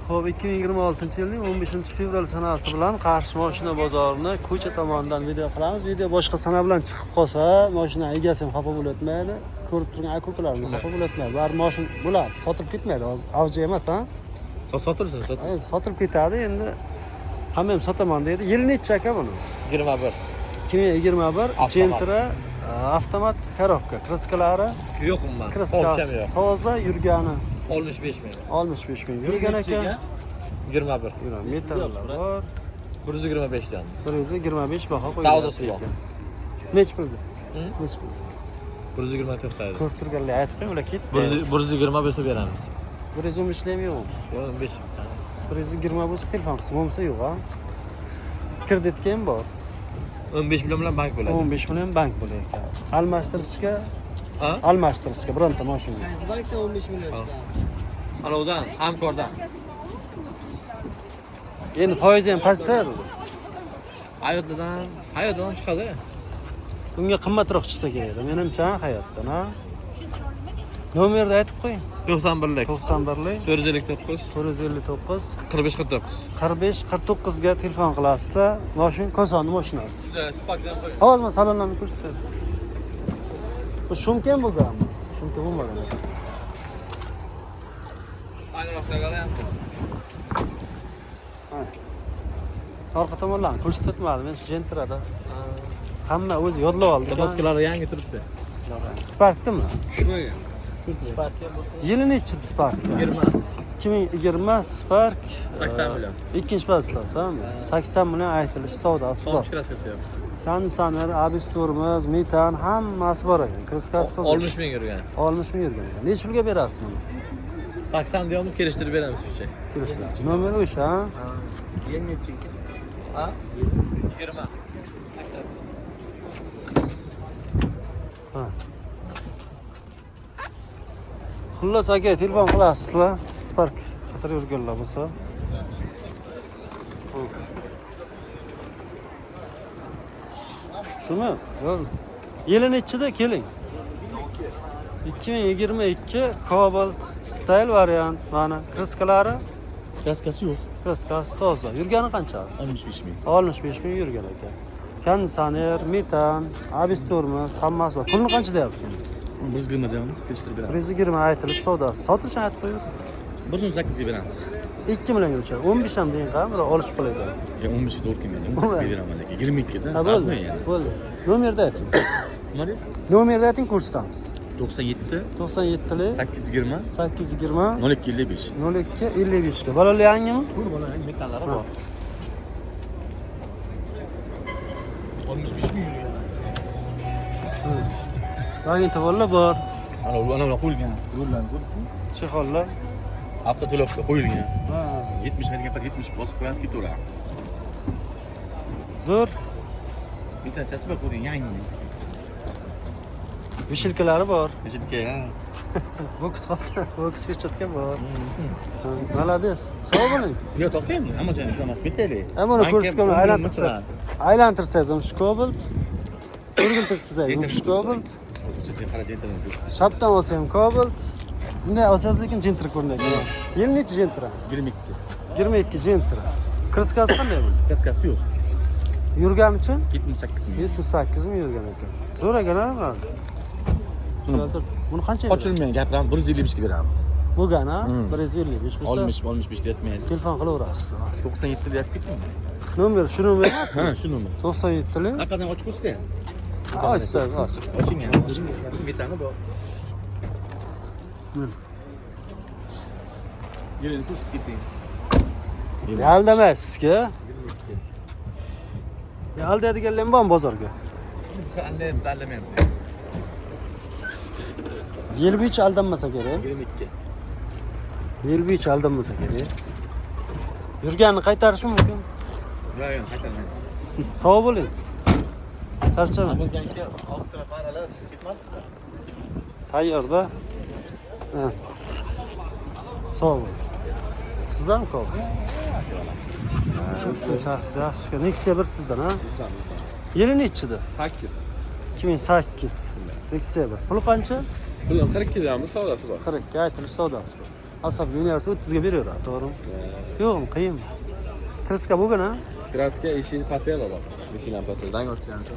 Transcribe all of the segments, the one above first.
Xo'p, 2026-yilning 15-fevral sanasi bilan Qarshi mashina bozorini ko'cha tomonidan video qilamiz. Video boshqa sana bilan chiqib qolsa, mashina egasi ham xafa bo'layotmaydi. Ko'rib turgan aka-ukalarni xafa bo'layotmaydi. Bari mashina bo'ladi, sotib ketmaydi. Hozir avji emas, ha? Sotilsin, sotilsin. Sotib ketadi. Endi hamma ham sotaman deydi. Yili necha aka buni? 21. 2021 Gentra avtomat korobka. Kraskalari Yo'q umuman. Kraskasi toza yurgani 65 ming. 65 ming yurgan ekan. 21. Metallar bor. 125 deyapmiz. 125 baho qo'yilgan. Savdosi bor. Nech pulga? Nech pul? 124 taydi. Ko'rib turganlar aytib qo'y, ular ketdi. 120 bo'lsa beramiz. 115 lam yo'q. 15. 120 bo'lsa telefon qilsa, bo'lmasa yo'q, ha. Kreditga ham bor. 15 million bilan bank bo'ladi. 15 million bank bo'lar ekan. Almashtirishga, Ha? almashtirishga bironta mashina. Qaysi bankdan 15 million chiqadi? Anovdan, Hamkordan. Endi foizi ham pasayadi. Hayotdan chiqadi. Bunga qimmatroq chiqsa kerak. Menimcha hayotdan, ha. Nomerni aytib qo'ying. 91lik. 91lik 459 459 45 49. 45 49 ga telefon qilasizlar. Mashina Kosonni mashinasi. Shunda Sparkdan qo'ying. Hozir men salonlarni ko'rsataman. Bu shumkan bo'lganmi? Shumka bo'lmagan ekan. Ayroqdaga ham. Orqa tomonlarni ko'rsatmadim. Men Gentrada hamma o'zi yodlab oldi. Dabaskalari yangi turibdi. Sparkdimi? Tushmagan. Spark Yili nechi Sparkda? 20. 2020 Spark 80 million. ikkinchi pozitsiyasi, ha? 80 million aytilish savdosi bor. Son kraskasi yo'q. Konditsioner, abisturimiz, metan hammasi bor ekan. Kraskasi 60 ming yurgan. 60 ming yurgan ekan. Necha pulga berasiz buni? 80 deymiz, kelishtirib beramiz shuncha. Kelishlar. Nomer o'sha, ha? Ha? 20. Ha. Xullas aka, telefon qilasizlar. Spark qator yurganlar bo'lsa. Shumi? Yo'q. Yili nechida keling? 2022 Cobalt Style variant. Mana kraskalari, Kraskasi yo'q. kraskasi toza. Yurgani qancha? 65 ming. 65 ming yurgan ekan. Konditsioner, metan, abisturimiz, hammasi bor. Pulni qancha deyapsiz? 120 deymiz, kelishtirib beramiz. 120 aytilish savdosi. Sotishni aytib qo'ying. 118 ga beramiz. 2 million o'char. 15 ham deyin qam, biroq olish pul ekan. Ya 15 ga to'g'ri kelmaydi. 18 ga beraman lekin 22 da. Ha, bo'ldi. Bo'ldi. Nomerni ayting. Nima deysiz? Nomerni ayting, ko'rsatamiz. 97 97 lik 820 820 0255. 0255 ga. Balolar yangimi? Bu bola metallari bor. 65 ming yurgan. Vagin tavalla bor. Ana qo'yilgan. Yo'llarni ko'rsin. Chexollar. Avtoto'lovga qo'yilgan. Ha. 70 ga degan 70 bosib qo'yasiz ketaveradi. Zo'r. Bittachasi bor ko'ring, yangi. Vishilkalari bor. Vishilka, ha. Boks qoldi. Boks vechotga bor. Malades. Sog' bo'ling. Yo, to'xtang, hamma joyni ko'raman. Bitayli. Mana ko'rsatgan aylantirsak. Aylantirsangiz ham shu Cobalt. O'rgiltirsangiz ham shu Cobalt. Shapdan olsa ham Cobalt. Bunday olsangiz lekin Gentra ko'rinadi. Yil nechi Gentra? 22. 22 Gentra. Kraskasi qanday bu? Kraskasi yo'q. Yurgani-chi? 78 ming. 78 ming yurgan ekan. Zo'r ekan-a? Buni qancha? Qochirmagan gaplarni 155 ga beramiz. Bo'lgan, ha? 155 bo'lsa. 65 deyapmaydi. Telefon qilaverasiz. 97 deyapti ketdingmi? Nomer shu nomer. Ha, shu nomer. 97 lik. Orqadan ochib ko'rsating. Ochsangiz, och. Oching ham. Metani bor. Mana. Yelini ko'rsatib keting. Aldamaysiz-ku. Aldaydiganlar ham bormi bozorga? Aldamaymiz. Yelbich aldanmasa kerak. 22. Yelbich aldanmasa kerak. Yurganni qaytarish mumkin. Yo'q, qaytarmaydi. Sog' bo'ling. Charchamang. Bo'lganki, olib taraf aralar ketmasdi. Tayyorda. Ha. Sog' bo'ling. Sizdan ko'p. Yaxshi. Nexia 1 sizdan, ha? Yili nechida? 8. 2008. Nexia 1. Puli qancha? Bular 42 damiz savdosi bor. 42 aytilish savdosi bor. Asab yönərsə 30 ga beraveradi, to'g'rimi? Yo'qmi, qiyinmi? Kriska bugün ha? Kraska eshik pastel bor. Eshik lampasi zang ochgancha.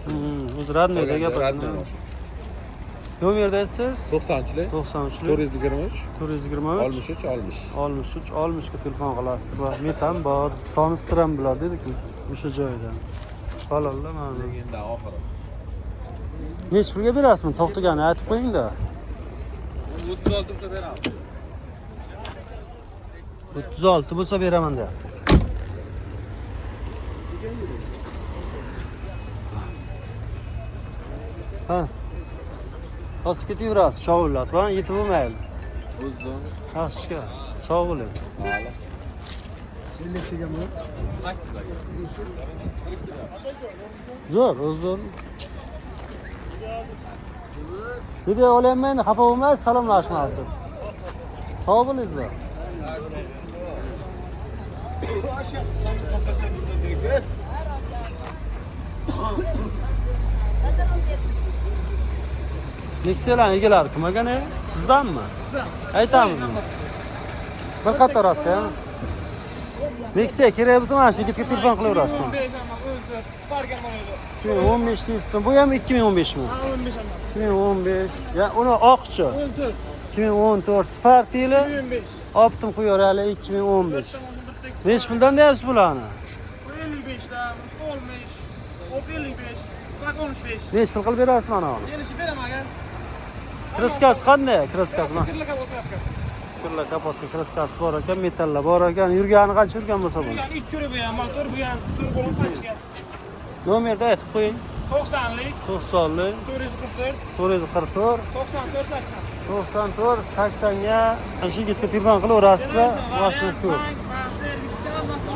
O'zi radnoyda gapiradi. Nomerda aytsangiz 90'lik 93lik 423 423 63 60. 60 ga telefon qilasiz va metan bor, sonistram bular dedik-ku, o'sha joyda. Halolda mana. Endi oxiri. Nech pulga berasizmi? To'xtaganini aytib qo'ying-da. 36 bo'lsa beraman. 36 bo'lsa beraman da. Ha. Hozir ketaverasiz, shovullat bilan yetib bo'lmaydi. O'zimiz. Yaxshi. Sog' bo'ling. Zo'r, zo'r. Video olayapman, xafa bo'lmaysiz, salomlashmayapti. Sog' bo'lingizlar. Nexia'lar egalari kim ekan? Sizdanmi? Sizdan. Aytamizmi? Bir qator olsa, Nexia kerak bo'lsa mana shu yigitga telefon qilaverasiz. 2015 deysiz. Bu ham 2015 mi? 2015. Ya uni oqchi. 2014 Spark'li. 2015. Optim qo'yar hali 2015. Nech puldan deyapsiz bularni? 55 dan, olmuş. 55, Spark 15. Nech pul qilib berasiz mana uni? Kelishib beraman aka. Kraskasi qanday? Kraskasi mana. Kirla kapot kraskasi. Kirla kapotli kraskasi bor ekan, metallar bor ekan. Yurgani qancha yurgan bo'lsa bu? Yani 2 turi bu ham, motor bu ham, turbo qancha? Nomerda aytib qo'ying. 90'lik, 90lik 444, 444 94, 80. 94 80 ga shu yigitga telefon qilaverasizlar. Mashina ko'p.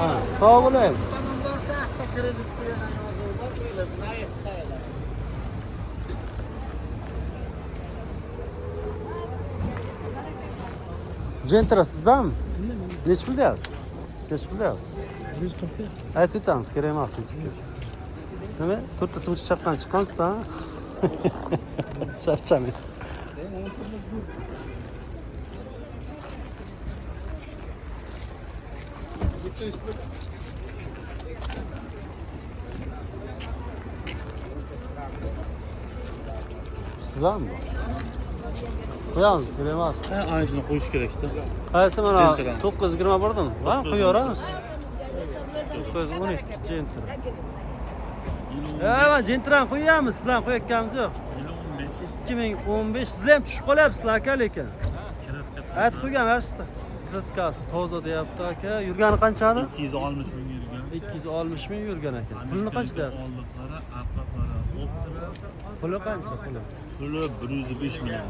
Ha, sog' bo'ling. Gentra sizdanmi? Nech pul deyapsiz? Nech pul deyapsiz? 140. Aytib o'tamiz, kerak emas unchaki. Nima? To'rtta simchi chapdan chiqqansiz-a? Charchamaydi. Sizlarmi? Qo'yamiz, kerak emas. Ana shuni qo'yish kerak-da. Qaysi mana 920 bordimi? Ha, qo'yaveramiz. 912 Gentra. Mana Gentrani qo'yamiz, sizlarni qo'yayotganimiz yo'q. 2015 sizlar ham tushib qolyapsizlar aka lekin. Aytib qo'ygan barchasi. Kraskasi toza deyapti aka. Yurgani qanchani? 260 ming yurgan. 260 ming yurgan ekan. Pulni qancha deyapti? Oldinlari, arqalari, o'ptirasi. Puli qancha puli? Puli 105 million.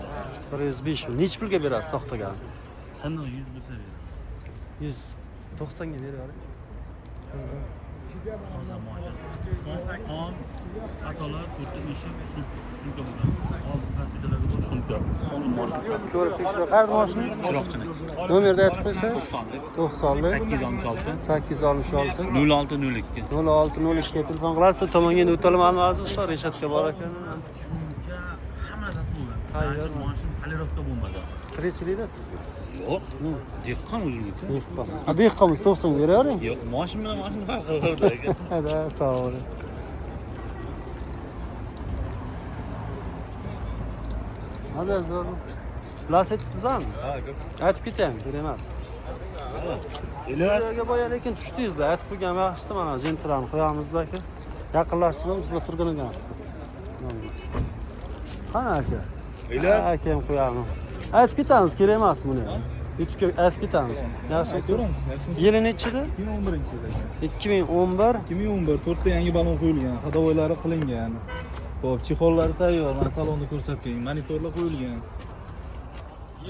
105 ming. Nech pulga berasiz soxtagan? Qani 100 bo'lsa beradi. 190 ga beraver. Xon, xatolar, to'rtta eshik, shunga bo'ladi. Hozir tasvirlarga bor shunga. Xon mashina. Ko'rib tekshirib, qayerda mashina? Chiroqchilik. Nomerda aytib qo'ysangiz. 90lik. 90lik 866 866 0602. 0602 ga telefon qilasiz. Tomonga endi o'talman azizlar, reshatka bor ekan. Shunga hammasi bo'ladi. Tayyor. Mashina polirovka bo'lmadi. Tirikchilikda sizga. Yo'q. Dehqon o'zingniki. Dehqon. A dehqonmiz 90 ga beravering. Yo'q, mashina bilan mashina farqi bor ekan. Hadi, sog' bo'ling. Mazaz zo'r. Laset sizlarmi? Ha, ko'p. Aytib ketaymi, kerak emas. Iloga boya lekin tushdingizlar, aytib qo'ygan yaxshisi mana Gentrani qo'yamizlar aka. Yaqinlashtirib sizlar turgan ekansizlar. Qani aka? Ila Aka ham qo'yamiz. Aytib ketamiz, kerak emas buni. YouTube'ga aytib ketamiz. Yaxshi. Yili nechida? 2011. 2011 to'rtta yangi balon qo'yilgan, ходовойлari qilingan. Xo'p, chexollari tayyor. Men salonni ko'rsatdim. Monitorlar qo'yilgan.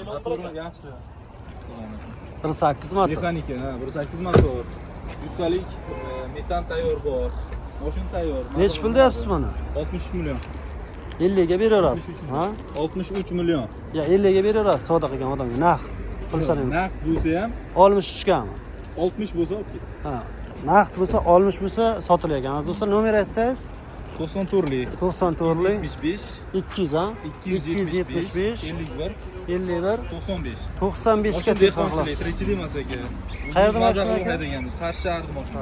Motori yaxshi. 18 motor. Mexanika, ha, 18 motor. Ustalik, metan tayyor bor. Mashina tayyor. Nech pul deyapsiz buni? 63 million. 50 ga beraverasiz, ha? 63 million. Ya 50 ga beraverasiz sodda qilgan odamga naqd. Pul sanaymiz. Naqd bo'lsa ham 63 gami? 60 bo'lsa olib ketsin. Ha. Naqd bo'lsa 60 bo'lsa sotilayotgan. Aziz do'stlar, nomer aytsangiz 94lik. 94lik 75 200 ha? 275 51 51 95. 95 ga Mashina dehqonchilik, tirikchilik emas aka. Qayerda Mazar mashina aka? qiladiganmiz, Qarshi shahrida mashina.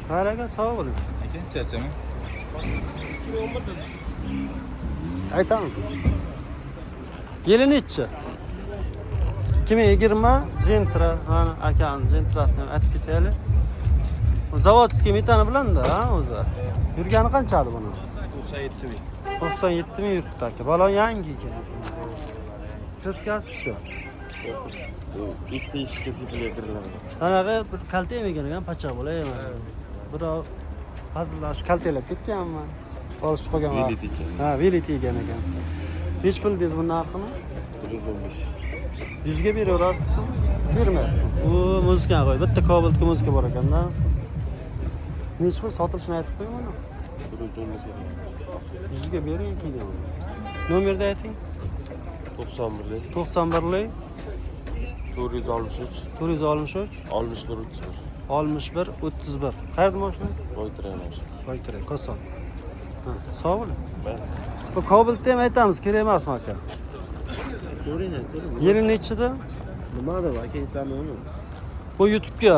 Har aka sog' bo'ling. Aka, charchama. Aytaman. Yili nechi? 2020 Gentra, mana akani Gentrasini ham aytib ketaylik. Zavodskiy metani bilanda, ha, o'zi. Yurgani qanchadi buni? 97 ming. 97 ming yuribdi aka. Balon yangi ekan. Kriskasi shu. Ikkita eshikka sepilga kiriladi. Qanaqa bir kalta yemagan ekan, pachoq bo'layman. Birov hazillashib kaltaylab ketganman. Olishib qolgan vaqt. Velit ekan. Ha, velit ekan ekan. Hech bildingiz bu narxini? 115. 100 ga beraverasiz, bermaysiz. U muzika qo'y. Bitta Cobaltga muzika bor ekanda. Nech pul sotilishini aytib qo'ying mana. 115. 100 ga bering keyin. Nomerni ayting. 91lik 91lik 463 463 61 61 31. Qayerda mashina? Voytiramiz. Voytiray, Koson. Ha, sog' bo'ling. Bu Cobaltni ham aytamiz, kerak emasmi aka? Ko'ring. Yili nechida? Nimadir aka eslamayman. Bu YouTube'ga.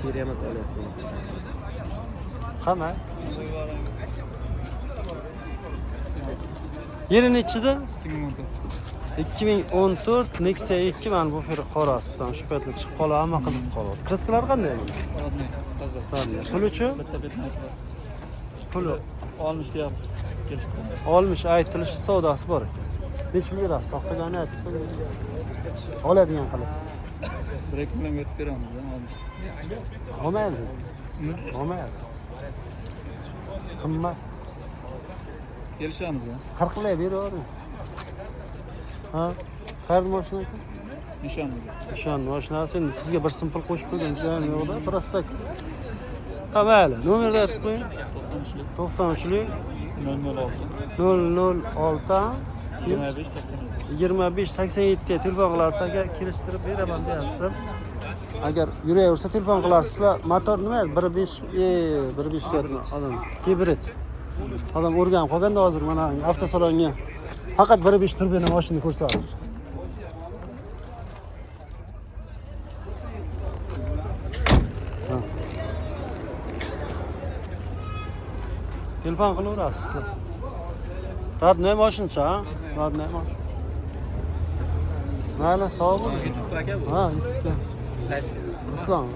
Keramat olyapman. Qama. Yili nechida? 2014 Nexia 2 mana bu fer qorasidan shu paytda chiqib qolib, hamma qiziqib qoladi. Kriskalar qanday buni? Puluchi? Puli Olmish deyapmiz. Kelishdi. olmish aytilishi savdosi bor ekan. Nech pul berasiz? To'xtagani aytib qo'ying. Oladigan qilib. 1 million berib beramiz, olmish. Olmaydi. Olmaydi. Qimmat. Kelishamiz, 40 lay beravering. Ha? Qayerda mashina ekan? nishonga. Nishon mashinasi sizga bir simpl qo'shib qo'ygan joyim yo'qda, prosta. Ha, mayli. Nomerni aytib qo'ying. 93lik 006 25 87 ga telefon qilasiz aka, kelishtirib beraman deyapti. Agar yuraversa telefon qilasizlar. Motor nima? 1.5 odam. Hibrid. Odam o'rganib qolganda hozir mana avtosalonga faqat 1.5 turbina mashina ko'rsatdi. Telefon qilaverasiz. Radnoy mashincha, ha? Radnoy mashin. Mayli, sog' bo'ling. YouTube aka bu. Ha, YouTube'ga. Qaysi? Islom.